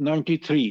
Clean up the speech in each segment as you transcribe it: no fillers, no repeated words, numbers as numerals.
93।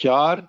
4,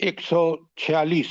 146,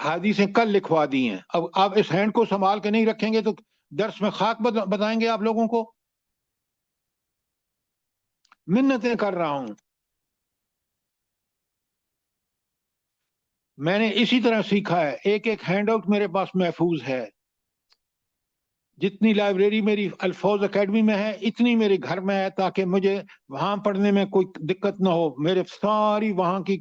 حدیثیں کل لکھوا دی ہیں. اب آپ اس ہینڈ کو سنبھال کے نہیں رکھیں گے تو درس میں خاک بتائیں گے آپ لوگوں کو. منتیں کر رہا ہوں. میں نے اسی طرح سیکھا ہے. ایک ایک ہینڈ آؤٹ میرے پاس محفوظ ہے. جتنی لائبریری میری الفوظ اکیڈمی میں ہے اتنی میرے گھر میں ہے، تاکہ مجھے وہاں پڑھنے میں کوئی دقت نہ ہو. میرے ساری وہاں کی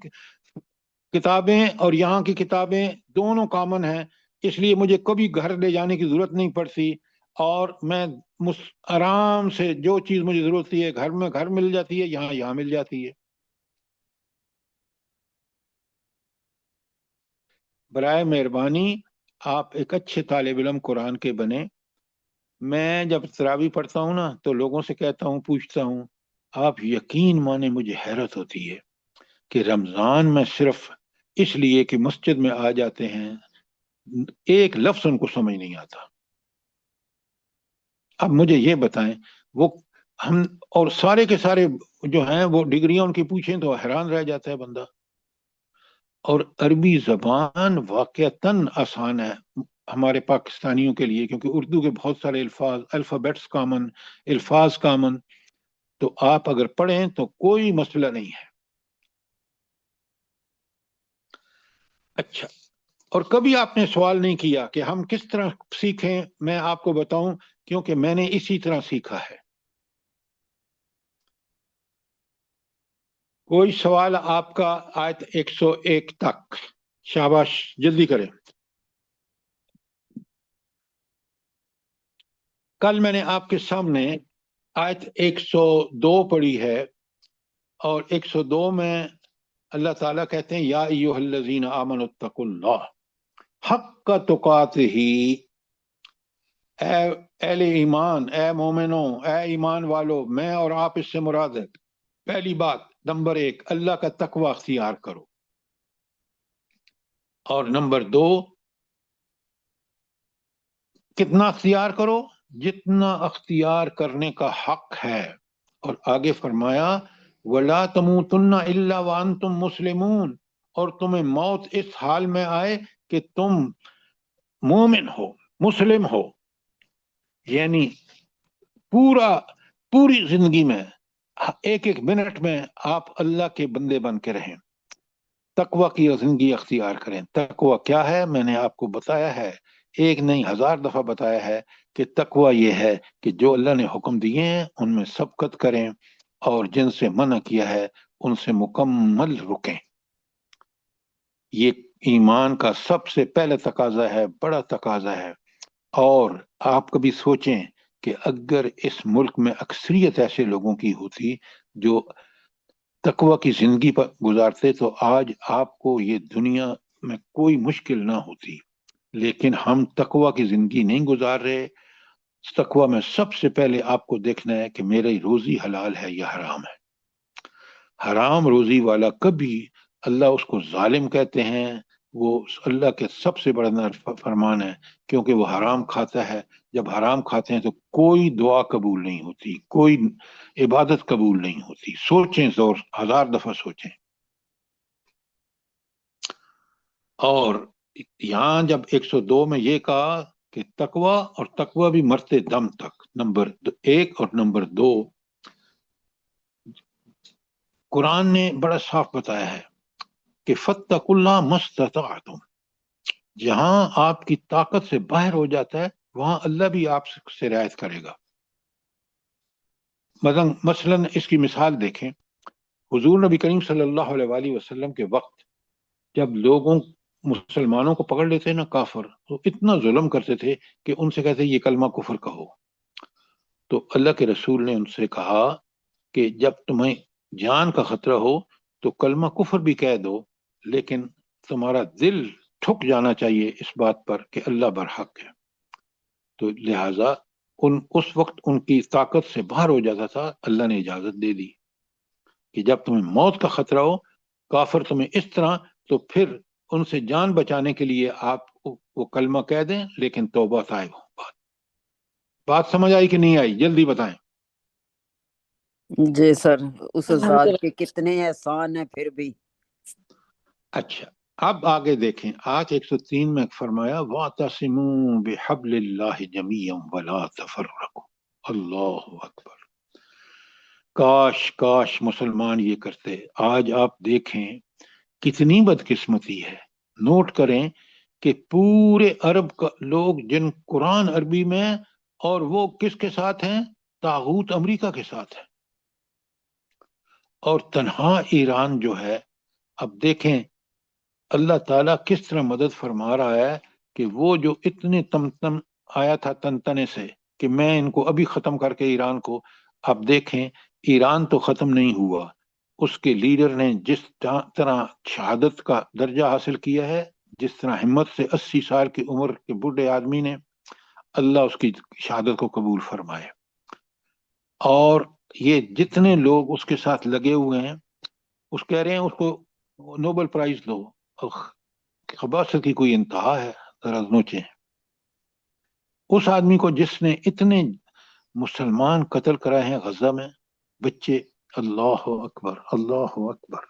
کتابیں اور یہاں کی کتابیں دونوں کامن ہیں، اس لیے مجھے کبھی گھر لے جانے کی ضرورت نہیں پڑتی. اور میں آرام سے جو چیز مجھے ضرورت ہوتی ہے گھر میں گھر مل جاتی ہے، یہاں مل جاتی ہے. برائے مہربانی آپ ایک اچھے طالب علم قرآن کے بنے. میں جب تراویح پڑھتا ہوں نا تو لوگوں سے کہتا ہوں، پوچھتا ہوں، آپ یقین مانے مجھے حیرت ہوتی ہے کہ رمضان میں صرف اس لیے کہ مسجد میں آ جاتے ہیں ایک لفظ ان کو سمجھ نہیں آتا. اب مجھے یہ بتائیں، وہ ہم اور سارے کے سارے جو ہیں وہ ڈگریاں ان کی پوچھیں تو حیران رہ جاتا ہے بندہ. اور عربی زبان واقعتاً آسان ہے ہمارے پاکستانیوں کے لیے، کیونکہ اردو کے بہت سارے الفابیٹس کامن، الفاظ کامن. تو آپ اگر پڑھیں تو کوئی مسئلہ نہیں ہے. اچھا، اور کبھی آپ نے سوال نہیں کیا کہ ہم کس طرح سیکھیں. میں آپ کو بتاؤں، کیونکہ میں نے اسی طرح سیکھا ہے. کوئی سوال آپ کا آیت 101 تک؟ شاباش، جلدی کریں. کل میں نے آپ کے سامنے آیت 102 پڑھی ہے، اور 102 میں اللہ تعالیٰ کہتے ہیں یا ایھا الذین آمنوا اتقوا اللہ حق تقاتہ. اے اہل ایمان، اے مومنوں، اے ایمان والو، میں اور آپ اس سے مراد ہے. پہلی بات، نمبر 1، اللہ کا تقوی اختیار کرو. اور نمبر 2، کتنا اختیار کرو؟ جتنا اختیار کرنے کا حق ہے. اور آگے فرمایا وَلَا تَمُوتُنَّ إِلَّا وَأَنْتُمْ مُسْلِمُونَ، اور تمہیں موت اس حال میں آئے کہ تم مومن ہو، مسلم ہو. یعنی پوری زندگی میں ایک ایک منٹ میں آپ اللہ کے بندے بن کے رہیں، تقوی کی زندگی اختیار کریں. تقوی کیا ہے؟ میں نے آپ کو بتایا ہے، ایک نہیں 1000 دفعہ بتایا ہے کہ تقوی یہ ہے کہ جو اللہ نے حکم دیے ہیں ان میں سبقت کریں، اور جن سے منع کیا ہے ان سے مکمل رکیں. یہ ایمان کا سب سے پہلا تقاضا ہے، بڑا تقاضا ہے. اور آپ کبھی سوچیں کہ اگر اس ملک میں اکثریت ایسے لوگوں کی ہوتی جو تقوی کی زندگی پر گزارتے تو آج آپ کو یہ دنیا میں کوئی مشکل نہ ہوتی. لیکن ہم تقوی کی زندگی نہیں گزار رہے. تقوی میں سب سے پہلے آپ کو دیکھنا ہے کہ میری روزی حلال ہے یا حرام ہے. حرام روزی والا کبھی اللہ اس کو ظالم کہتے ہیں، وہ اللہ کے سب سے بڑا فرمان ہے، کیونکہ وہ حرام کھاتا ہے. جب حرام کھاتے ہیں تو کوئی دعا قبول نہیں ہوتی، کوئی عبادت قبول نہیں ہوتی. سوچیں، 1000 دفعہ سوچیں. اور یہاں جب 102 میں یہ کہا کہ تقوی، اور تقوی بھی مرتے دم تک، نمبر 1 اور نمبر 2، قرآن نے بڑا صاف بتایا ہے کہ فاتقوا اللہ ما استطعتم. جہاں آپ کی طاقت سے باہر ہو جاتا ہے وہاں اللہ بھی آپ سے رعایت کرے گا. مثلا اس کی مثال دیکھیں، حضور نبی کریم صلی اللہ علیہ وآلہ وسلم کے وقت جب لوگوں مسلمانوں کو پکڑ لیتے نا کافر، تو اتنا ظلم کرتے تھے کہ ان سے کہتے یہ کلمہ کفر کہو. تو اللہ کے رسول نے ان سے کہا کہ جب تمہیں جان کا خطرہ ہو تو کلمہ کفر بھی کہہ دو، لیکن تمہارا دل ٹھک جانا چاہیے اس بات پر کہ اللہ برحق ہے. تو لہٰذا اس وقت ان کی طاقت سے باہر ہو جاتا تھا. اللہ نے اجازت دے دی کہ جب تمہیں موت کا خطرہ ہو، کافر تمہیں اس طرح، تو پھر ان سے جان بچانے کے لیے آپ وہ کلمہ کہہ دیں، لیکن توبہ طائب ہو. بات سمجھ آئی کہ نہیں آئی؟ جلدی بتائیں. جی سر، اس ذات کے کتنے احسان ہیں پھر بھی. اچھا، اب آگے دیکھیں، آیت 103 میں فرمایا وَاعْتَصِمُوا بِحَبْلِ اللَّهِ جَمِيعًا وَلَا تَفَرَّقُوا۔ اللہ اکبر، کاش کاش مسلمان یہ کرتے۔ آج آپ دیکھیں کتنی بدقسمتی ہے، نوٹ کریں کہ پورے عرب کا لوگ جن قرآن عربی میں، اور وہ کس کے ساتھ ہیں؟ طاغوت امریکہ کے ساتھ ہے، اور تنہا ایران جو ہے۔ اب دیکھیں اللہ تعالیٰ کس طرح مدد فرما رہا ہے کہ وہ جو اتنے تمتم آیا تھا تنتنے سے کہ میں ان کو ابھی ختم کر کے ایران کو، اب دیکھیں ایران تو ختم نہیں ہوا، اس کے لیڈر نے جس طرح شہادت کا درجہ حاصل کیا ہے، جس طرح ہمت سے 80 سال کی عمر کے بوڑھے آدمی نے، اللہ اس کی شہادت کو قبول فرمائے۔ اور یہ جتنے لوگ اس کے ساتھ لگے ہوئے ہیں، اس کہہ رہے ہیں اس کو نوبل پرائز دو، خباثت کی کوئی انتہا ہے، ذرا سوچیں۔ اس آدمی کو جس نے اتنے مسلمان قتل کرائے ہیں غزہ میں، بچے، اللہ اکبر اللہ اکبر۔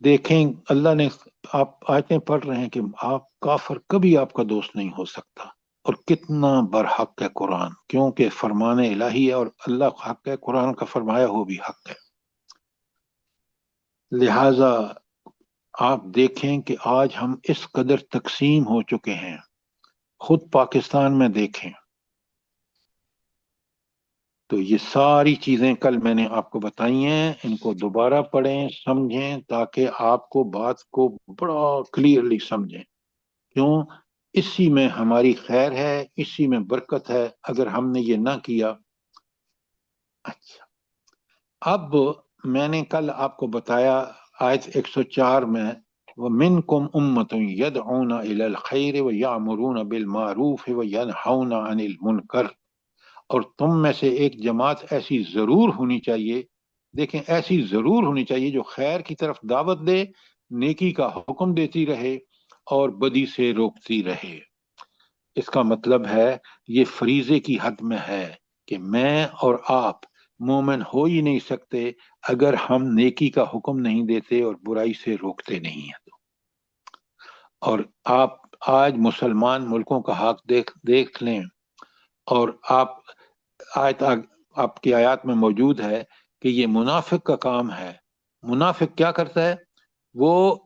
دیکھیں اللہ نے، آپ آیتیں پڑھ رہے ہیں کہ آپ کافر کبھی آپ کا دوست نہیں ہو سکتا، اور کتنا برحق ہے قرآن، کیونکہ فرمان الہی ہے اور اللہ حق ہے، قرآن کا فرمایا ہو بھی حق ہے۔ لہذا آپ دیکھیں کہ آج ہم اس قدر تقسیم ہو چکے ہیں، خود پاکستان میں دیکھیں تو یہ ساری چیزیں کل میں نے آپ کو بتائی ہیں، ان کو دوبارہ پڑھیں، سمجھیں، تاکہ آپ کو بات کو بڑا کلیئرلی سمجھیں۔ کیوں؟ اسی میں ہماری خیر ہے، اسی میں برکت ہے، اگر ہم نے یہ نہ کیا۔ اچھا، اب میں نے کل آپ کو بتایا آیت 104 میں وَمِنْكُمْ أُمَّةٌ يَدْعُونَ إِلَى الْخَيْرِ وَيَأْمُرُونَ بِالْمَعْرُوفِ وَيَنْهَوْنَ عَنِ الْمُنْكَرِ، اور تم میں سے ایک جماعت ایسی ضرور ہونی چاہیے، دیکھیں ایسی ضرور ہونی چاہیے جو خیر کی طرف دعوت دے، نیکی کا حکم دیتی رہے اور بدی سے روکتی رہے۔ اس کا مطلب ہے یہ فریضے کی حد میں ہے کہ میں اور آپ مومن ہو ہی نہیں سکتے اگر ہم نیکی کا حکم نہیں دیتے اور برائی سے روکتے نہیں ہیں۔ اور آپ آج مسلمان ملکوں کا حق دیکھ لیں، اور آپ کی آیات میں موجود ہے کہ یہ منافق کا کام ہے۔ منافق کیا کرتا ہے؟ وہ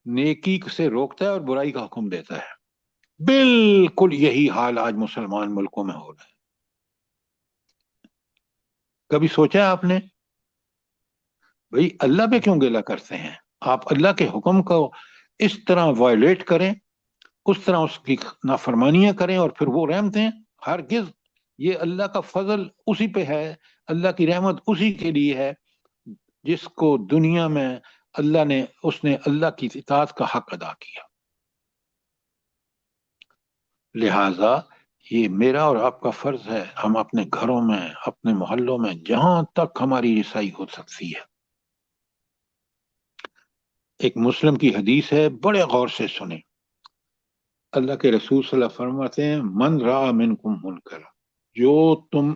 نیکی سے روکتا ہے اور برائی کا حکم دیتا ہے۔ بالکل یہی حال آج مسلمان ملکوں میں ہو رہا ہے۔ کبھی سوچا ہے آپ نے بھئی اللہ پہ کیوں گلہ کرتے ہیں؟ آپ اللہ کے حکم کو اس طرح وائلیٹ کریں، اس طرح اس کی نافرمانیاں کریں، اور پھر وہ رحمتیں؟ ہرگز، یہ اللہ کا فضل اسی پہ ہے، اللہ کی رحمت اسی کے لیے ہے جس کو دنیا میں اس نے اللہ کی اطاعت کا حق ادا کیا۔ لہذا یہ میرا اور آپ کا فرض ہے، ہم اپنے گھروں میں، اپنے محلوں میں، جہاں تک ہماری رسائی ہو سکتی ہے۔ ایک مسلم کی حدیث ہے، بڑے غور سے سنیں۔ اللہ کے رسول صلی اللہ علیہ وسلم فرماتے ہیں من رأى منکم منکر، جو تم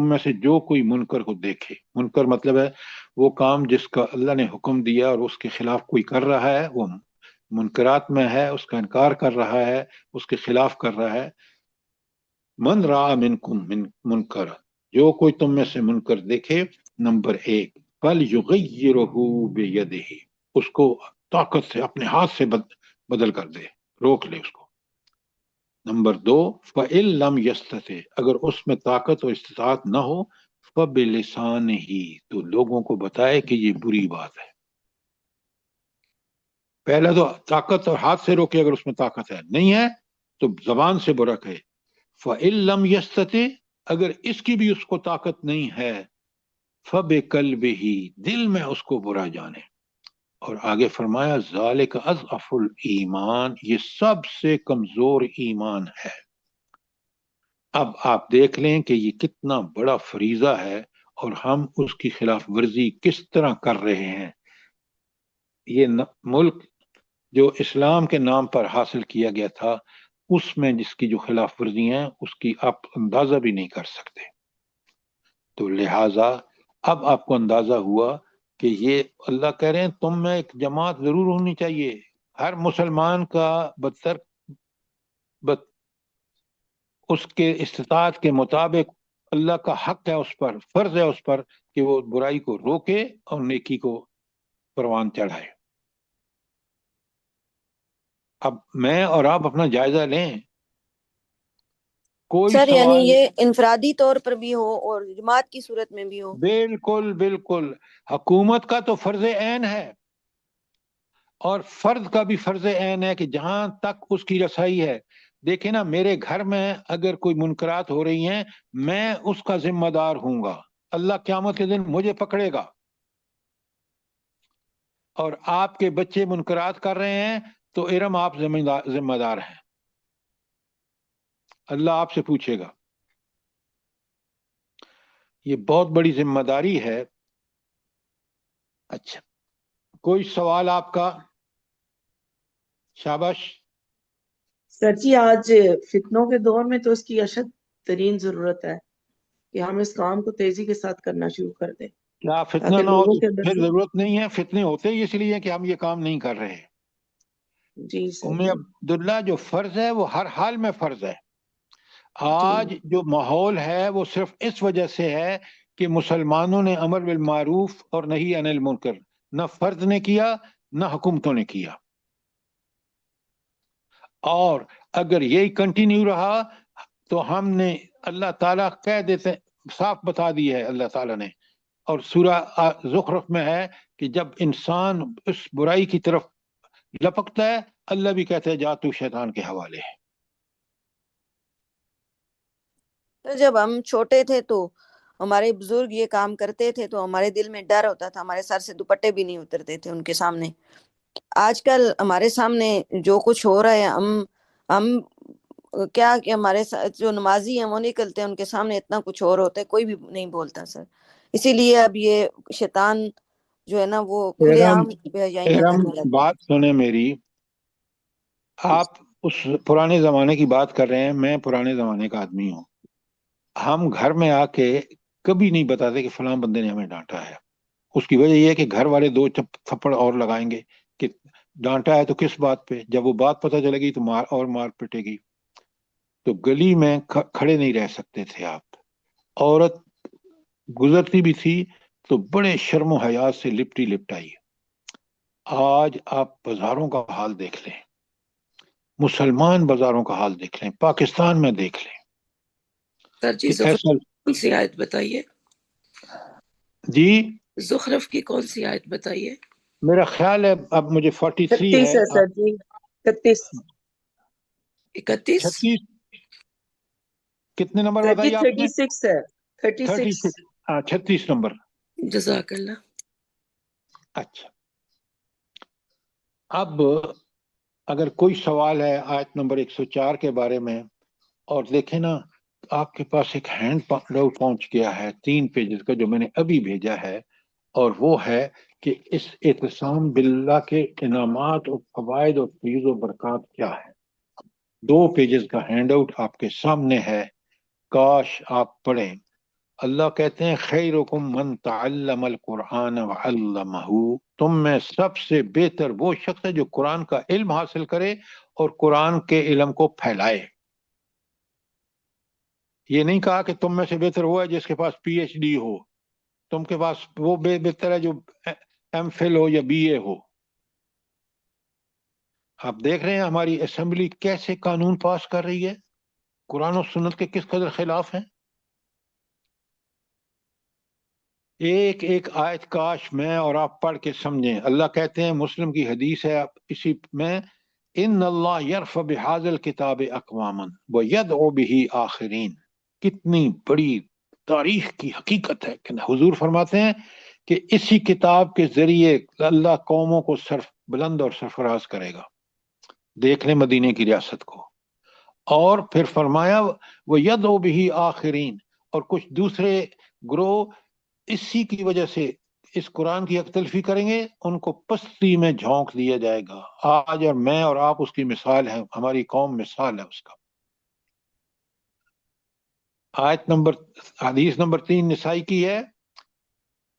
میں سے جو کوئی منکر کو دیکھے، منکر مطلب ہے وہ کام جس کا اللہ نے حکم دیا اور اس کے خلاف کوئی کر رہا ہے، وہ منکرات میں ہے، اس کا انکار کر رہا ہے، اس کے خلاف کر رہا ہے۔ من رأى منکم منکر، جو کوئی تم میں سے منکر دیکھے، نمبر 1 فَلْيُغَيِّرْهُ بِيَدِهِ، اس کو طاقت سے اپنے ہاتھ سے بدل کر دے، روک لے اس کو۔ نمبر 2 فَإِن لَمْ يَسْتَطِعْ، اگر اس میں طاقت اور استطاعت نہ ہو، فَبِلِسَانِهِ، تو لوگوں کو بتائے کہ یہ بری بات ہے۔ پہلا تو طاقت اور ہاتھ سے روکے، اگر اس میں طاقت ہے، نہیں ہے تو زبان سے برا کہے۔ فَإِن لَمْ يَسْتَطِعْ، اگر اس کی بھی اس کو طاقت نہیں ہے، فَبِقَلْبِهِ، دل میں اس کو برا جانے۔ اور آگے فرمایا ذالک اضعف الایمان، یہ سب سے کمزور ایمان ہے۔ اب آپ دیکھ لیں کہ یہ کتنا بڑا فریضہ ہے اور ہم اس کی خلاف ورزی کس طرح کر رہے ہیں۔ یہ ملک جو اسلام کے نام پر حاصل کیا گیا تھا، اس میں جس کی جو خلاف ورزی ہیں اس کی آپ اندازہ بھی نہیں کر سکتے۔ تو لہٰذا اب آپ کو اندازہ ہوا کہ یہ اللہ کہہ رہے ہیں تم میں ایک جماعت ضرور ہونی چاہیے. ہر مسلمان کا اس کے استطاعت کے مطابق اللہ کا حق ہے، اس پر فرض ہے اس پر کہ وہ برائی کو روکے اور نیکی کو پروان چڑھائے. اب میں اور آپ اپنا جائزہ لیں. کوئی سر یعنی سوال یہ انفرادی طور پر بھی ہو اور جماعت کی صورت میں بھی ہو؟ بالکل بالکل. حکومت کا تو فرض عین ہے اور فرد کا بھی فرض عین ہے کہ جہاں تک اس کی رسائی ہے. دیکھیں نا، میرے گھر میں اگر کوئی منکرات ہو رہی ہیں میں اس کا ذمہ دار ہوں گا. اللہ قیامت کے دن مجھے پکڑے گا. اور آپ کے بچے منکرات کر رہے ہیں تو ارم آپ ذمہ دار ہیں. اللہ آپ سے پوچھے گا. یہ بہت بڑی ذمہ داری ہے. اچھا، کوئی سوال آپ کا؟ شاباش. سر جی آج فتنوں کے دور میں تو اس کی اشد ترین ضرورت ہے کہ ہم اس کام کو تیزی کے ساتھ کرنا شروع کر دیں کیا فتنہ تاکہ نہ ہو لوگوں تو کے اندر پھر سے ضرورت نہیں ہے. فتنے ہوتے ہی اس لیے کہ ہم یہ کام نہیں کر رہے. جی ام سر عبداللہ، جو فرض ہے وہ ہر حال میں فرض ہے. جی آج جو ماحول ہے وہ صرف اس وجہ سے ہے کہ مسلمانوں نے امر بالمعروف اور نہی عن المنکر نہ فرض نے کیا نہ حکومتوں نے کیا. اور اگر یہی کنٹینیو رہا تو ہم نے، اللہ تعالیٰ کہہ دیتے، صاف بتا دی ہے اللہ تعالیٰ نے، اور سورہ زخرف میں ہے کہ جب انسان اس برائی کی طرف لپکتا ہے اللہ بھی کہتے ہیں جا تو شیطان کے حوالے ہے. تو جب ہم چھوٹے تھے تو ہمارے بزرگ یہ کام کرتے تھے تو ہمارے دل میں ڈر ہوتا تھا، ہمارے سر سے دوپٹے بھی نہیں اترتے تھے ان کے سامنے. آج کل ہمارے سامنے جو کچھ ہو رہا ہے، ہم کیا کہ ہمارے جو نمازی ہیں وہ نکلتے ہیں، ان کے سامنے اتنا کچھ اور ہوتا ہے، کوئی بھی نہیں بولتا سر. اسی لیے اب یہ شیطان جو ہے نا وہ کھلے عام بے حیائیاں کرنے لگا. بات سنیں میری. آپ اس پرانے زمانے کی بات کر رہے ہیں، میں پرانے زمانے کا آدمی ہوں. ہم گھر میں آ کے کبھی نہیں بتاتے کہ فلاں بندے نے ہمیں ڈانٹا ہے. اس کی وجہ یہ ہے کہ گھر والے دو تھپڑ اور لگائیں گے کہ ڈانٹا ہے تو کس بات پہ. جب وہ بات پتہ چلے گی تو مار پٹے گی. تو گلی میں کھڑے نہیں رہ سکتے تھے آپ. عورت گزرتی بھی تھی تو بڑے شرم و حیا سے لپٹی لپٹائی. آج آپ بازاروں کا حال دیکھ لیں، مسلمان بازاروں کا حال دیکھ لیں، پاکستان میں دیکھ لیں سر جی کہ زخرف ایسا. کون سی آیت بتائیے؟ جی زخرف کی کون سی آیت بتائیے؟ میرا خیال ہے اب مجھے 43 ہے. 36 ہے سر جی 31 31 36 کتنے نمبر سر جی بتائی آپ نے؟ 36 ہے 36 ہاں 36 نمبر. جزاک اللہ. اچھا، اب اگر کوئی سوال ہے آیت نمبر 104 کے بارے میں، اور دیکھیں نا آپ کے پاس ایک ہینڈ آؤٹ پہنچ گیا ہے 3 پیجز کا جو میں نے ابھی بھیجا ہے، اور وہ ہے کہ اس اعتصام باللہ کے انعامات اور فوائد اور فیض و برکات کیا ہے. 2 پیجز کا ہینڈ آؤٹ آپ کے سامنے ہے، کاش آپ پڑھیں. اللہ کہتے ہیں خیرکم من تعلم القرآن وعلمہ، تم میں سب سے بہتر وہ شخص ہے جو قرآن کا علم حاصل کرے اور قرآن کے علم کو پھیلائے. یہ نہیں کہا کہ تم میں سے بہتر وہ ہے جس کے پاس پی ایچ ڈی ہو، تم کے پاس وہ بہتر ہے جو ایم فل ہو یا بی اے ہو. آپ دیکھ رہے ہیں ہماری اسمبلی کیسے قانون پاس کر رہی ہے، قرآن و سنت کے کس قدر خلاف ہیں. ایک ایک آیت کاش میں اور آپ پڑھ کے سمجھیں. اللہ کہتے ہیں، مسلم کی حدیث ہے اسی میں، ان اللہ یرفع بہذا الکتاب اقواما ویدعو بہ آخرین. کتنی بڑی تاریخ کی حقیقت ہے کہ حضور فرماتے ہیں کہ اسی کتاب کے ذریعے اللہ قوموں کو بلند اور سرفراز کرے گا. دیکھ لیں مدینے کی ریاست کو. اور پھر فرمایا ویدعو بہ آخرین، اور کچھ دوسرے گروہ اسی کی وجہ سے اس قرآن کی حق تلفی کریں گے، ان کو پستی میں جھونک دیا جائے گا. آج اور میں اور آپ اس کی مثال ہیں، ہماری قوم مثال ہے اس کا. حدیث نمبر 3 نسائی کی ہے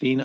3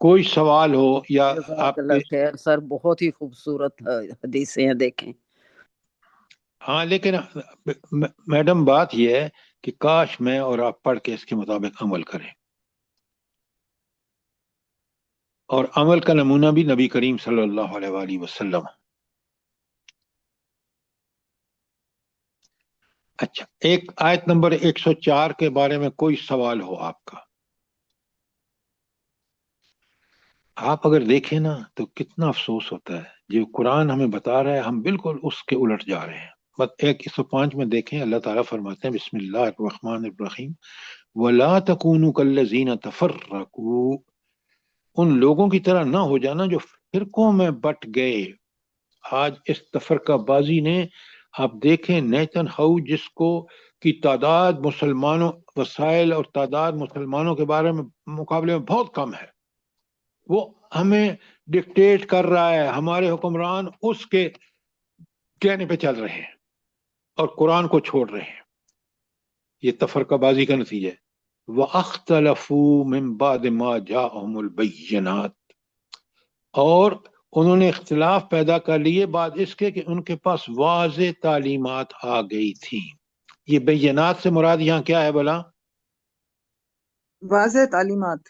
کوئی سوال ہو یا جزاک آپ اللہ خیر سر، بہت ہی خوبصورت حدیثیں ہیں دیکھیں. ہاں لیکن میڈم بات یہ ہے کہ کاش میں اور آپ پڑھ کے اس کے مطابق عمل کریں، اور عمل کا نمونہ بھی نبی کریم صلی اللہ علیہ وآلہ وسلم. اچھا، ایک آیت نمبر 104 کے بارے میں کوئی سوال ہو آپ کا؟ آپ اگر دیکھیں نا تو کتنا افسوس ہوتا ہے، جو قرآن ہمیں بتا رہا ہے ہم بالکل اس کے الٹ جا رہے ہیں. بس 105 میں دیکھیں، اللہ تعالیٰ فرماتے ہیں بسم اللہ الرحمن الرحیم وَلَا تَكُونُوا كَالَّذِينَ تَفَرَّقُوا، ان لوگوں کی طرح نہ ہو جانا جو فرقوں میں بٹ گئے. آج اس تفرقہ بازی نے، آپ دیکھیں نیتن ہاؤ جس کو کی تعداد مسلمانوں وسائل اور تعداد مسلمانوں کے بارے میں مقابلے میں بہت کم ہے، وہ ہمیں ڈکٹیٹ کر رہا ہے، ہمارے حکمران اس کے کہنے پہ چل رہے ہیں اور قرآن کو چھوڑ رہے ہیں. یہ تفرقہ بازی کا نتیجہ ہے. وَأَخْتَلَفُوا مِن بَعْدِ مَا جَاءَهُمُ الْبَيِّنَاتُ، اور انہوں نے اختلاف پیدا کر لیے بعد اس کے کہ ان کے پاس واضح تعلیمات آ گئی تھی. یہ بینات سے مراد یہاں کیا ہے بلا؟ واضح تعلیمات.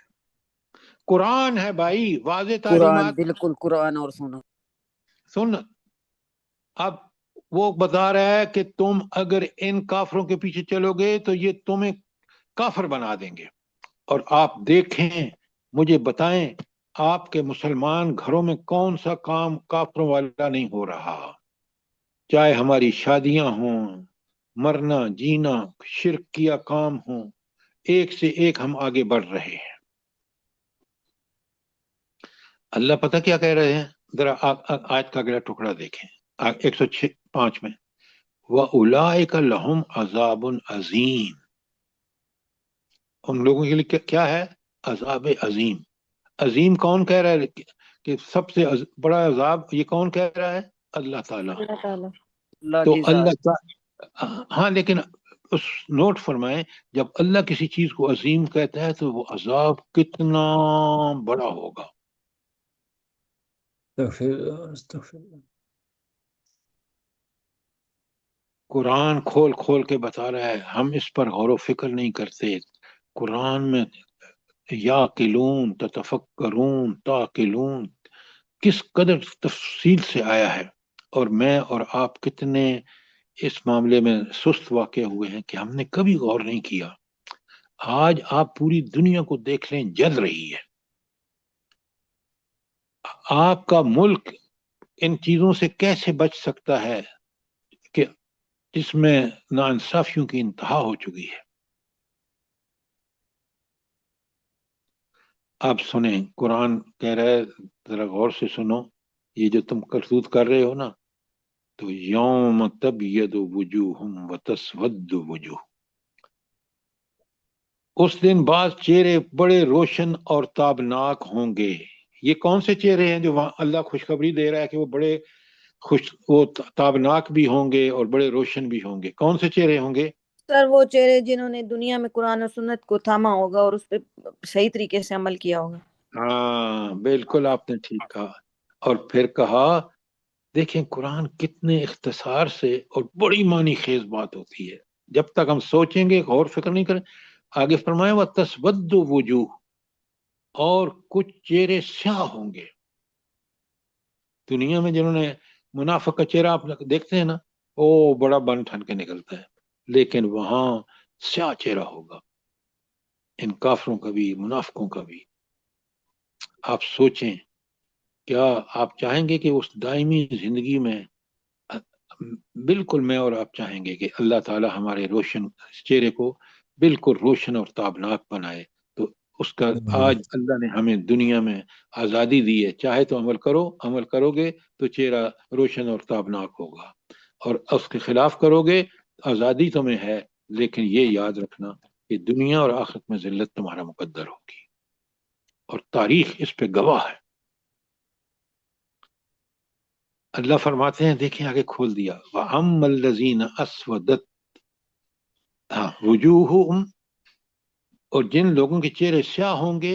قرآن ہے بھائی، واضح قرآن، تعلیمات. بالکل قرآن اور سنت. سن، اب وہ بتا رہا ہے کہ تم اگر ان کافروں کے پیچھے چلو گے تو یہ تمہیں کافر بنا دیں گے. اور آپ دیکھیں، مجھے بتائیں آپ کے مسلمان گھروں میں کون سا کام کافروں والا نہیں ہو رہا؟ چاہے ہماری شادیاں ہوں، مرنا جینا، شرک کیا کام ہوں، ایک سے ایک ہم آگے بڑھ رہے ہیں. اللہ پتہ کیا کہہ رہے ہیں؟ ذرا آیت کا اگلا ٹکڑا دیکھیں 105 میں، وَأُولَئِكَ لَهُمْ عَذَابٌ عَظِيمٌ، ان لوگوں کے لیے کیا ہے؟ عذاب عظیم. عظیم کون کہہ رہا ہے کہ سب سے بڑا عذاب؟ یہ کون کہہ رہا ہے؟ اللہ تعالیٰ. اللہ تعالیٰ. اللہ تو کی ذات. اللہ تعالیٰ، ہاں لیکن اس نوٹ فرمائیں جب اللہ کسی چیز کو عظیم کہتا ہے تو وہ عذاب کتنا بڑا ہوگا. قرآن کھول کھول کے بتا رہا ہے، ہم اس پر غور و فکر نہیں کرتے. قرآن میں یاقلون تتفکرون تاقلون کس قدر تفصیل سے آیا ہے، اور میں اور آپ کتنے اس معاملے میں سست واقع ہوئے ہیں کہ ہم نے کبھی غور نہیں کیا. آج آپ پوری دنیا کو دیکھ لیں، جل رہی ہے. آپ کا ملک ان چیزوں سے کیسے بچ سکتا ہے کہ جس میں ناانصافیوں کی انتہا ہو چکی ہے؟ آپ سنیں، قرآن کہہ رہا ہے، ذرا غور سے سنو، یہ جو تم کرتوت کر رہے ہو نا، تو یوم تبید وجوہم وتسود وجوہ، اس دن بعض چہرے بڑے روشن اور تابناک ہوں گے. یہ کون سے چہرے ہیں جو وہاں اللہ خوشخبری دے رہا ہے کہ وہ بڑے وہ تابناک بھی ہوں گے اور بڑے روشن بھی ہوں گے؟ کون سے چہرے ہوں گے؟ سر وہ چہرے جنہوں نے دنیا میں قرآن و سنت کو تھاما ہوگا اور اس پہ صحیح طریقے سے عمل کیا ہوگا. ہاں بالکل آپ نے ٹھیک کہا. اور پھر کہا، دیکھیں قرآن کتنے اختصار سے اور بڑی معنی خیز بات ہوتی ہے. جب تک ہم سوچیں گے، غور فکر نہیں کریں. آگے فرمایا وَتَسْوَدُّ وُجُوهُ، اور کچھ چہرے سیاہ ہوں گے. دنیا میں جنہوں نے منافق کا چہرہ آپ دیکھتے ہیں نا، وہ بڑا بن ٹھن کے نکلتا ہے، لیکن وہاں سیاہ چہرہ ہوگا، ان کافروں کا بھی منافقوں کا بھی. آپ سوچیں، کیا آپ چاہیں گے کہ اس دائمی زندگی میں، بالکل میں اور آپ چاہیں گے کہ اللہ تعالی ہمارے روشن چہرے کو بالکل روشن اور تابناک بنائے؟ تو اس کا آج اللہ نے ہمیں دنیا میں آزادی دی ہے، چاہے تو عمل کرو، عمل کرو گے تو چہرہ روشن اور تابناک ہوگا، اور اس کے خلاف کرو گے آزادی تمہیں ہے، لیکن یہ یاد رکھنا کہ دنیا اور آخرت میں ذلت تمہارا مقدر ہوگی، اور تاریخ اس پہ گواہ ہے. اللہ فرماتے ہیں، دیکھیں آگے کھول دیا، وَأَمَّا الَّذِينَ أَسْوَدَتْ وُجُوهُهُمْ، اور جن لوگوں کے چہرے سیاہ ہوں گے،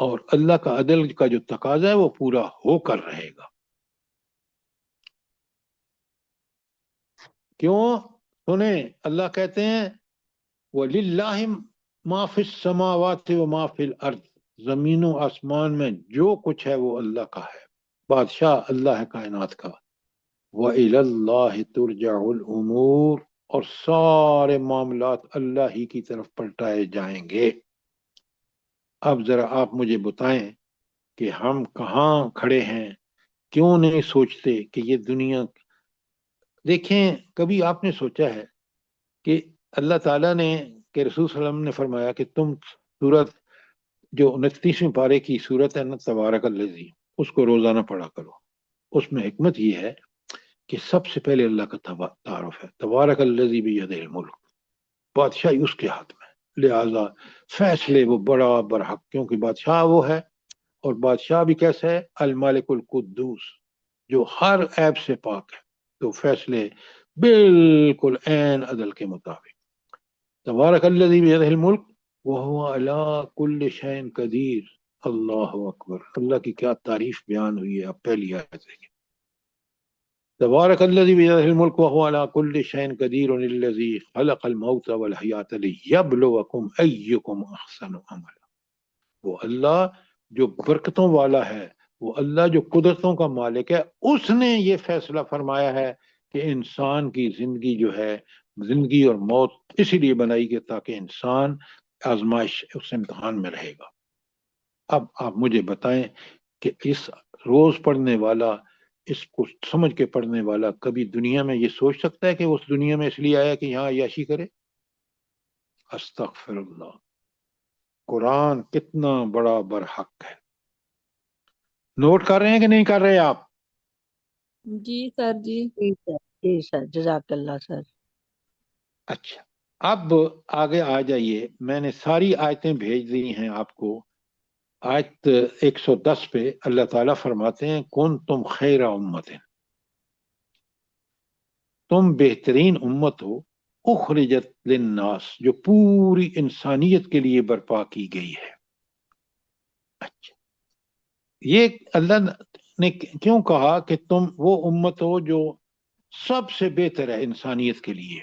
اور اللہ کا عدل کا جو تقاضا ہے وہ پورا ہو کر رہے گا. کیوں؟ سنیں، اللہ کہتے ہیں وَلِلَّهِ مَا فِي السَّمَاوَاتِ وَمَا فِي الْأَرْضِ، زمین و آسمان میں جو کچھ ہے وہ اللہ کا ہے، بادشاہ اللہ ہے کائنات کا. وَإِلَى اللَّهِ تُرْجَعُ الْأُمُورُ، اور سارے معاملات اللہ ہی کی طرف پلٹائے جائیں گے. اب ذرا آپ مجھے بتائیں کہ ہم کہاں کھڑے ہیں؟ کیوں نہیں سوچتے کہ یہ دنیا، دیکھیں کبھی آپ نے سوچا ہے کہ اللہ تعالیٰ نے کہ رسول صلی اللہ علیہ وسلم نے فرمایا کہ تم سورت جو 29ویں پارے کی سورت ہے نا تبارک الذی، اس کو روزانہ پڑھا کرو. اس میں حکمت یہ ہے کہ سب سے پہلے اللہ کا تعارف ہے، تبارک الذی بیدہ الملک، بادشاہی اس کے ہاتھ میں، لہذا فیصلے وہ بڑا برحق، کیونکہ بادشاہ وہ ہے، اور بادشاہ بھی کیسا ہے؟ المالک القدوس، جو ہر عیب سے پاک ہے، تو فیصلے بالکل عین عدل کے مطابق. تبارک الذی بیدہ الملک وہو علی کل شیء قدیر. اللہ اکبر، اللہ کی کیا تعریف بیان ہوئی ہے. اب پہلی آیت دیکھیں، تبارک الذی بیدہ الملک وہو علی کل شیء قدیر الذی خلق الموت والحیاۃ لیبلوکم ایکم احسن عملا. وہ اللہ جو برکتوں والا ہے، وہ اللہ جو قدرتوں کا مالک ہے، اس نے یہ فیصلہ فرمایا ہے کہ انسان کی زندگی جو ہے، زندگی اور موت اسی لیے بنائی گئی تاکہ انسان آزمائش اس امتحان میں رہے گا. اب آپ مجھے بتائیں کہ اس روز پڑھنے والا، اس کو سمجھ کے پڑھنے والا کبھی دنیا میں یہ سوچ سکتا ہے کہ اس دنیا میں اس لیے آیا کہ یہاں عیاشی کرے؟ استغفر اللہ. قرآن کتنا بڑا برحق ہے. نوٹ کر رہے ہیں کہ نہیں کر رہے آپ؟ جی سر جی. جی سر، جزاک اللہ سر. اچھا، اب آگے آ جائیے. میں نے ساری آیتیں بھیج دی ہیں آپ کو. آیت 110 پہ اللہ تعالیٰ فرماتے ہیں کون تم خیر امت، تم بہترین امت ہو، اخرجت للناس، جو پوری انسانیت کے لیے برپا کی گئی ہے. اچھا، یہ اللہ نے کیوں کہا کہ تم وہ امت ہو جو سب سے بہتر ہے انسانیت کے لیے؟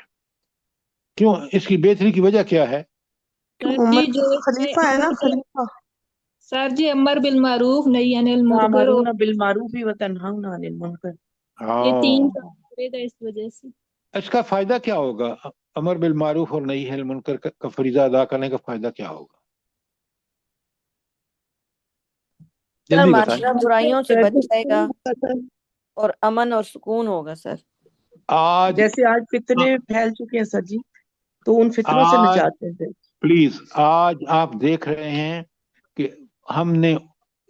کیوں؟ اس کی بہتری کی وجہ کیا ہے؟ کیوں سر جی امت جو خلیفہ ہے نا، خلیفہ. سر جی امر بالمعروف نہی عن المنکر، اور تأمرون بالمعروف وتنہون عن المنکر. یہ تین ہاں، کام کرے گا اس وجہ سے. اس کا فائدہ کیا ہوگا؟ امر بالمعروف اور نہی عن المنکر کا فریضہ ادا کرنے کا فائدہ کیا ہوگا؟ سر جلدی بتائیں. معاشرہ برائیوں سے بچ جائے گا اور امن اور سکون ہوگا سر. آج جیسے آج فتنے پھیل چکے ہیں سر جی، تو ان فتنوں سے آج نجات مل جائے. پلیز، آج آپ دیکھ رہے ہیں کہ ہم نے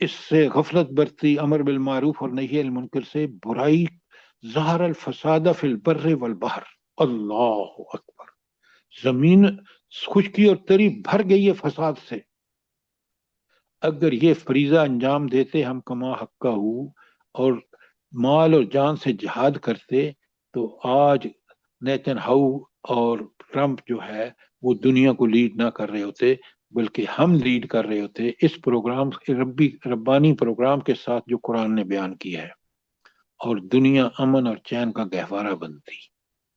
اس سے غفلت برتی، امر بالمعروف اور نہی عن المنکر سے. برائی، ظہر الفساد فی البر والبحر. اللہ اکبر، زمین خشکی اور تری بھر گئی ہے فساد سے. اگر یہ فریضہ انجام دیتے ہم کما حقہ ہو اور مال اور جان سے جہاد کرتے، تو آج نیتن ہاؤ اور ٹرمپ جو ہے وہ دنیا کو لیڈ نہ کر رہے ہوتے، بلکہ ہم لیڈ کر رہے ہوتے اس پروگرام، ربانی پروگرام کے ساتھ جو قرآن نے بیان کیا ہے، اور دنیا امن اور چین کا گہوارہ بنتی.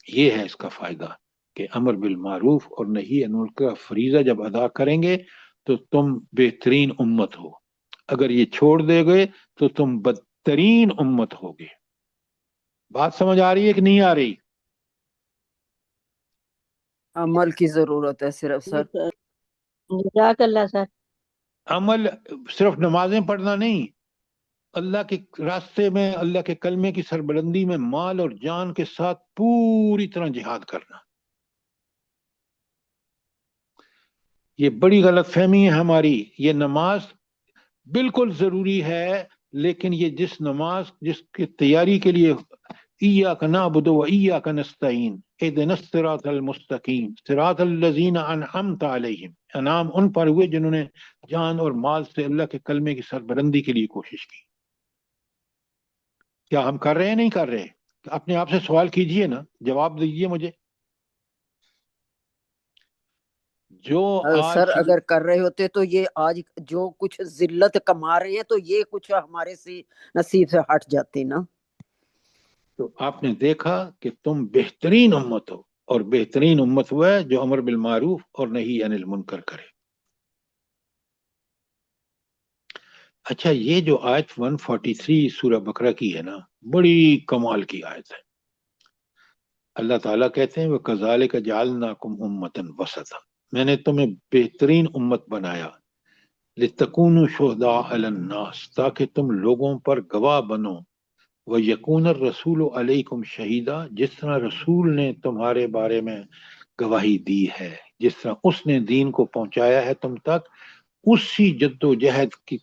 یہ ہے اس کا فائدہ کہ امر بالمعروف اور نہی عن المنکر کا فریضہ جب ادا کریں گے تو تم بہترین امت ہو. اگر یہ چھوڑ دے گئے تو تم بدترین امت ہوگے. بات سمجھ آ رہی ہے کہ نہیں آ رہی؟ عمل کی ضرورت ہے صرف جی سر. سر، جزاک اللہ سر. عمل صرف نمازیں پڑھنا نہیں، اللہ کے راستے میں، اللہ کے کلمے کی سربلندی میں مال اور جان کے ساتھ پوری طرح جہاد کرنا. یہ بڑی غلط فہمی ہے ہماری. یہ نماز بالکل ضروری ہے، لیکن یہ جس کی تیاری کے لیے ایاک نعبد و ایاک نستعین اہدنا الصراط المستقیم صراط الذین انعمت علیہم، انعام ان پر ہوئے جنہوں نے جان اور مال سے اللہ کے کلمے کی سربلندی کے لیے کوشش کی. کیا ہم کر رہے ہیں؟ نہیں کر رہے؟ اپنے آپ سے سوال کیجئے نا، جواب دیجئے مجھے. جو سر آج اگر کر رہے ہوتے تو یہ آج جو کچھ ذلت کما رہے ہیں تو یہ کچھ ہمارے سے نصیب سے ہٹ جاتے نا. تو آپ نے دیکھا کہ تم بہترین امت ہو، اور بہترین امت وہ ہے جو امر بالمعروف اور نہی عن المنکر کرے. اچھا، یہ جو آیت 143 سورہ بقرہ کی ہے نا، بڑی کمال کی آیت ہے. اللہ تعالیٰ کہتے ہیں وَكَذَلِكَ جَعَلْنَاكُمْ أُمَّةً وَسَطًا، میں نے تمہیں بہترین امت بنایا، لِتَكُونُوا شُهَدَاءَ عَلَى النَّاسِ، تاکہ تم لوگوں پر گواہ بنو، وَيَكُونَ الرَّسُولُ عَلَيْكُمْ شَهِيدًا، جس طرح رسول نے تمہارے بارے میں گواہی دی ہے، جس طرح اس نے دین کو پہنچایا ہے تم تک، اسی جد و جہد کی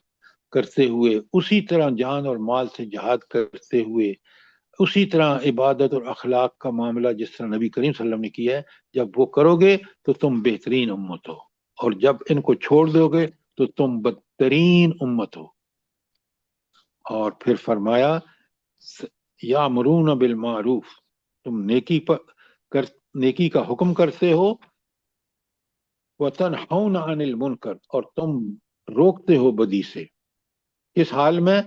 کرتے ہوئے، اسی طرح جان اور مال سے جہاد کرتے ہوئے، اسی طرح عبادت اور اخلاق کا معاملہ جس طرح نبی کریم صلی اللہ علیہ وسلم نے کیا ہے. جب وہ کرو گے تو تم بہترین امت ہو، اور جب ان کو چھوڑ دو گے تو تم بدترین امت ہو. اور پھر فرمایا یامرون بالمعروف، تم نیکی کا حکم کرتے ہو، وتنہون عن المنکر، اور تم روکتے ہو بدی سے. اس حال میں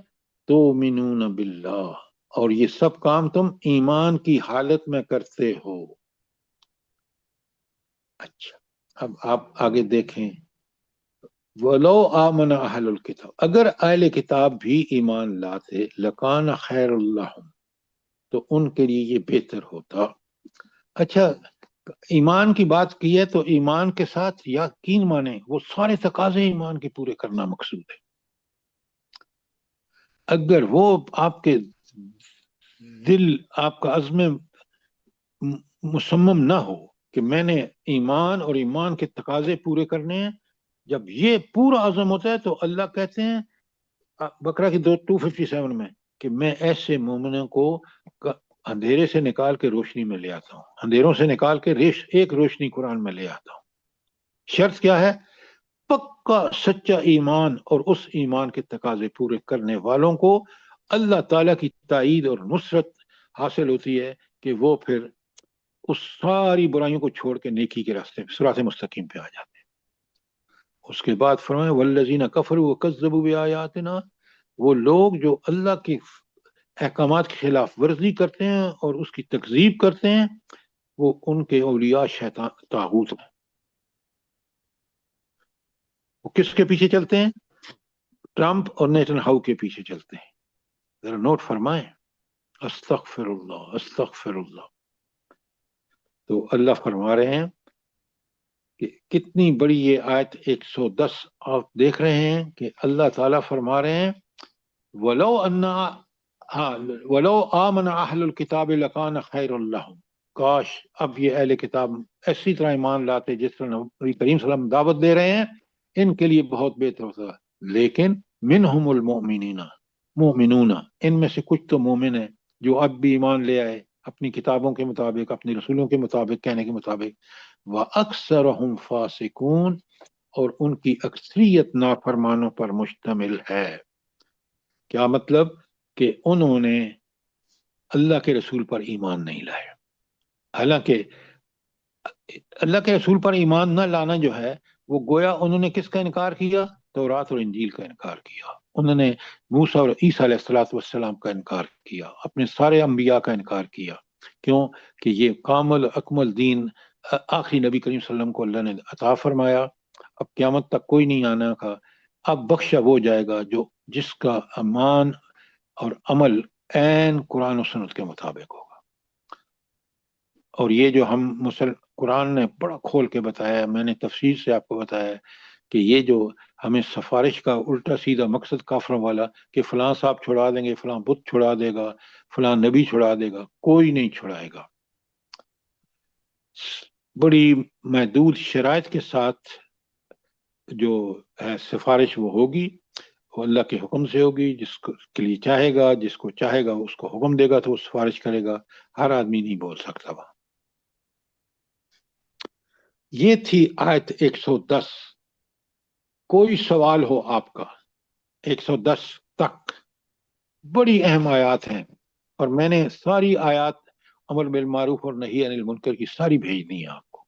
تومنون باللہ، اور یہ سب کام تم ایمان کی حالت میں کرتے ہو. اچھا، اب آپ آگے دیکھیں، وَلَوْ آمَنَ أَهْلُ الْكِتَابِ، اگر اہل کتاب بھی ایمان لاتے، لَكَانَ خَيْرٌ لَهُمْ، تو ان کے لیے یہ بہتر ہوتا. اچھا، ایمان کی بات کی ہے تو ایمان کے ساتھ یقین مانے، وہ سارے تقاضے ایمان کے پورے کرنا مقصود ہے. اگر وہ آپ کے دل، آپ کا عزم مصمم نہ ہو کہ میں نے ایمان اور ایمان کے تقاضے پورے کرنے ہیں، جب یہ پورا عزم ہوتا ہے تو اللہ کہتے ہیں بقرہ کی 257 میں کہ میں ایسے مومنوں کو اندھیرے سے نکال کے روشنی میں لے آتا ہوں، اندھیروں سے نکال کے ایک روشنی قرآن میں لے آتا ہوں. شرط کیا ہے؟ پکا سچا ایمان، اور اس ایمان کے تقاضے پورے کرنے والوں کو اللہ تعالیٰ کی تائید اور نصرت حاصل ہوتی ہے کہ وہ پھر اس ساری برائیوں کو چھوڑ کے نیکی کے راستے صراط مستقیم پہ آ جاتے ہیں. اس کے بعد فرمایا والذین کفروا وکذبوا بآیاتنا، وہ لوگ جو اللہ کے احکامات کی خلاف ورزی کرتے ہیں اور اس کی تکذیب کرتے ہیں، وہ ان کے اولیاء شیطان طاغوت ہیں. وہ کس کے پیچھے چلتے ہیں؟ ٹرمپ اور نیتن ہاؤ کے پیچھے چلتے ہیں. ذرا نوٹ فرمائیں، استغفر اللہ استغفر اللہ. تو اللہ فرما رہے ہیں کہ کتنی بڑی یہ آیت 110 آپ دیکھ رہے ہیں کہ اللہ تعالیٰ فرما رہے ہیں وَلَوْ آمَنَ أَهْلُ الْكِتَابِ لَكَانَ خَيْرٌ لَهُمْ، کاش اب یہ اہل کتاب اسی طرح ایمان لاتے جس طرح نبی کریم صلی اللہ علیہ وسلم دعوت دے رہے ہیں، ان کے لیے بہت بہتر ہوتا. لیکن منہم المؤمنون، ان میں سے کچھ تو مومن ہیں جو اب بھی ایمان لے آئے اپنی کتابوں کے مطابق، اپنی رسولوں کے مطابق، کہنے کے مطابق. وَأَكْثَرُهُمْ فَاسِقُونَ، اور ان کی اکثریت نافرمانوں پر مشتمل ہے. کیا مطلب؟ کہ انہوں نے اللہ کے رسول پر ایمان نہیں لائے. حالانکہ اللہ کے رسول پر ایمان نہ لانا جو ہے وہ گویا انہوں نے کس کا انکار کیا؟ تورات اور انجیل کا انکار کیا. انہوں نے موسیٰ اور عیسیٰ علیہ السلام کا انکار کیا، اپنے سارے انبیاء کا انکار کیا. کیوں؟ کہ یہ کامل اکمل دین آخری نبی کریم صلی اللہ علیہ وسلم کو اللہ نے عطا فرمایا، اب قیامت تک کوئی نہیں آنا کا. اب بخشا وہ جائے گا جس کا ایمان اور عمل عین قرآن و سنت کے مطابق ہوگا. اور یہ جو ہم قرآن نے بڑا کھول کے بتایا ہے، میں نے تفسیر سے آپ کو بتایا کہ یہ جو ہمیں سفارش کا الٹا سیدھا مقصد کافروں والا کہ فلاں صاحب چھڑا دیں گے، فلاں بت چھڑا دے گا، فلاں نبی چھڑا دے گا، کوئی نہیں چھڑائے گا. بڑی محدود شرائط کے ساتھ جو ہے سفارش وہ ہوگی، وہ اللہ کے حکم سے ہوگی. جس کے لیے چاہے گا، جس کو چاہے گا اس کو حکم دے گا تو وہ سفارش کرے گا. ہر آدمی نہیں بول سکتا وہاں. یہ تھی آیت 110. کوئی سوال ہو آپ کا 110 تک؟ بڑی اہم آیات ہیں، اور میں نے ساری آیات امر بالمعروف اور نہی عن المنکر کی ساری بھیج دی ہیں آپ کو.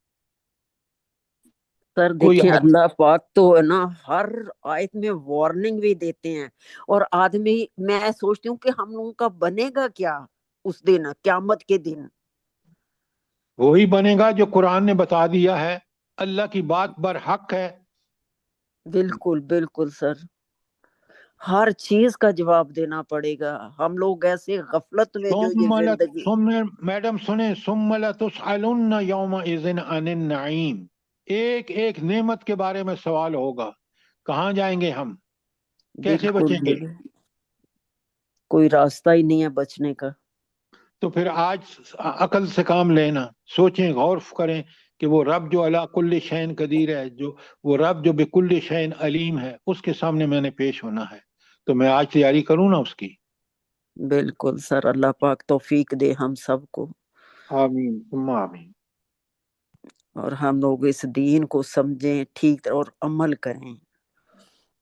سر کوئی دیکھیں آدمی اللہ پاک تو ہے نا ہر آیت میں وارننگ بھی دیتے ہیں، اور آدمی میں سوچتی ہوں کہ ہم لوگوں کا بنے گا کیا اس دن قیامت کے دن. وہی بنے گا جو قرآن نے بتا دیا ہے، اللہ کی بات برحق ہے. بالکل بالکل سر، ہر چیز کا جواب دینا پڑے گا. ہم لوگ ایسے غفلت میں جو یہ زندگی. میڈم سنیں، ثم لتسألن یومئذ عن النعیم، ایک ایک نعمت کے بارے میں سوال ہوگا. کہاں جائیں گے ہم، کیسے بالکل بچیں گے؟ کوئی راستہ ہی نہیں ہے بچنے کا. تو پھر آج عقل سے کام لینا، سوچیں، غور کریں کہ وہ رب جو علی کل شیء قدیر ہے، جو وہ رب جو بکل شیء علیم ہے، اس کے سامنے میں نے پیش ہونا ہے. تو میں آج تیاری کروں نا اس کی. بالکل سر، اللہ پاک توفیق دے ہم سب کو، آمین ثم آمین. اور ہم لوگ اس دین کو سمجھیں ٹھیک اور عمل کریں.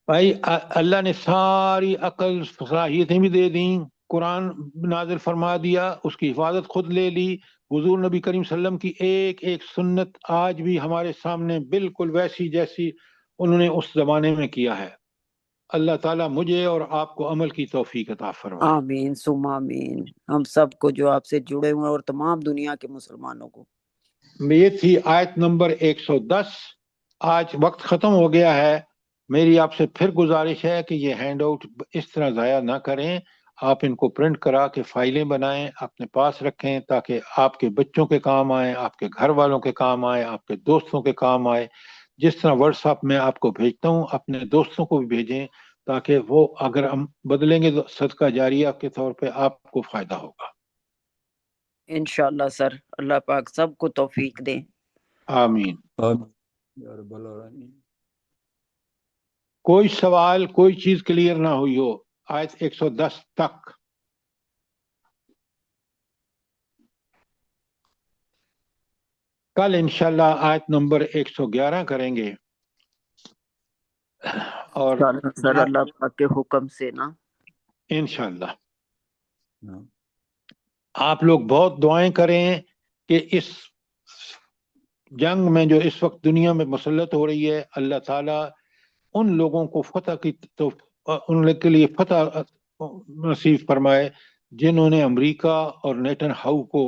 بھائی اللہ نے ساری عقل صلاحیتیں بھی دے دیں، قرآن نازل فرما دیا، اس کی حفاظت خود لے لی. حضور نبی کریم صلی اللہ علیہ وسلم کی ایک ایک سنت آج بھی ہمارے سامنے بالکل ویسی جیسی انہوں نے اس زمانے میں کیا ہے. اللہ تعالیٰ مجھے اور آپ کو عمل کی توفیق عطا فرمائے. آمین ثم آمین. ہم سب کو جو آپ سے جڑے ہوئے اور تمام دنیا کے مسلمانوں کو. یہ تھی آیت نمبر 110. آج وقت ختم ہو گیا ہے. میری آپ سے پھر گزارش ہے کہ یہ ہینڈ آؤٹ اس طرح ضائع نہ کریں. آپ ان کو پرنٹ کرا کے فائلیں بنائیں، اپنے پاس رکھیں، تاکہ آپ کے بچوں کے کام آئیں، آپ کے گھر والوں کے کام آئیں، آپ کے دوستوں کے کام آئے. جس طرح واٹس ایپ میں آپ کو بھیجتا ہوں، اپنے دوستوں کو بھی بھیجیں، تاکہ وہ اگر ہم بدلیں گے تو صدقہ جاریہ کے طور پہ آپ کو فائدہ ہوگا. انشاءاللہ سر، اللہ پاک سب کو توفیق دے. آمین. یا رب العالمین. کوئی سوال، کوئی چیز کلیئر نہ ہوئی ہو آیت 110 تک؟ کل انشاءاللہ آیت نمبر 111 کریں گے. اور سر اللہ پاک کے حکم سے نا انشاءاللہ آپ لوگ بہت دعائیں کریں کہ اس جنگ میں جو اس وقت دنیا میں مسلط ہو رہی ہے، اللہ تعالیٰ ان لوگوں کو فتح کی ان لوگ کے لیے فتح نصیب فرمائے جنہوں نے امریکہ اور نیٹن ہاؤ کو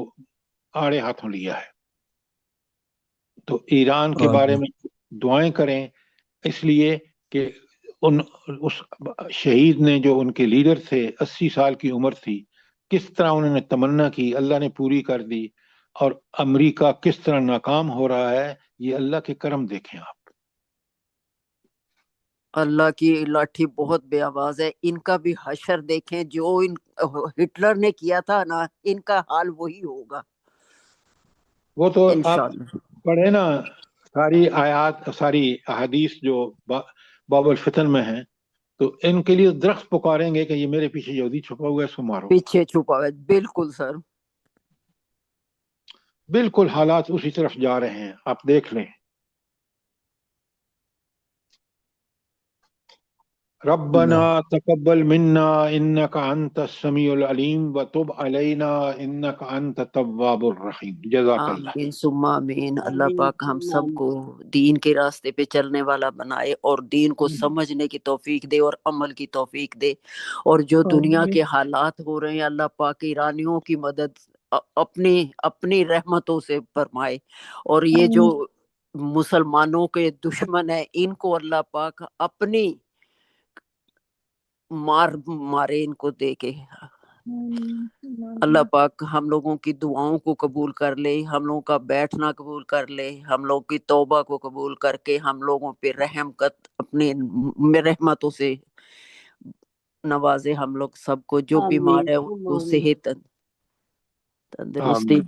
آڑے ہاتھوں لیا ہے. تو ایران کے بارے میں دعائیں کریں، اس لیے کہ اس شہید نے جو ان کے لیڈر تھے، 80 سال کی عمر تھی، کس طرح انہوں نے تمنا کی، اللہ نے پوری کر دی. اور امریکہ کس طرح ناکام ہو رہا ہے، یہ اللہ کے کرم دیکھیں آپ. اللہ کی لاٹھی بہت بے آواز ہے. ان کا بھی حشر دیکھیں، جو ہٹلر نے کیا تھا نا، ان کا حال وہی ہوگا. وہ تو آپ انشاءاللہ پڑھیں نا ساری آیات، ساری احادیث جو باب الفتن میں ہیں، تو ان کے لیے درخت پکاریں گے کہ یہ میرے پیچھے یہودی چھپا ہوا ہے، اس کو مارو. پیچھے چھپا ہے. بالکل سر، بالکل حالات اسی طرف جا رہے ہیں، آپ دیکھ لیں. ربنا تقبل منا انك انت السميع العليم وتب علينا انك انت التواب الرحيم. جزاک اللہ. آمین ثم آمین. اللہ پاک ہم سب کو دین کے راستے پہ چلنے والا بنائے، اور دین کو سمجھنے کی توفیق دے اور عمل کی توفیق دے. اور جو دنیا کے حالات ہو رہے ہیں، اللہ پاک ایرانیوں کی مدد اپنی رحمتوں سے فرمائے. اور یہ جو مسلمانوں کے دشمن ہیں، ان کو اللہ پاک اپنی مارے ان کو دے کے. اللہ پاک ہم لوگوں کی دعاؤں کو قبول کر لے، ہم لوگوں کا بیٹھنا قبول کر لے، ہم لوگ کی توبہ کو قبول کر کے ہم لوگوں پہ رحم کر اپنے رحمتوں سے نوازے. ہم لوگ سب کو جو بیمار ہے ان کو صحت تندرستی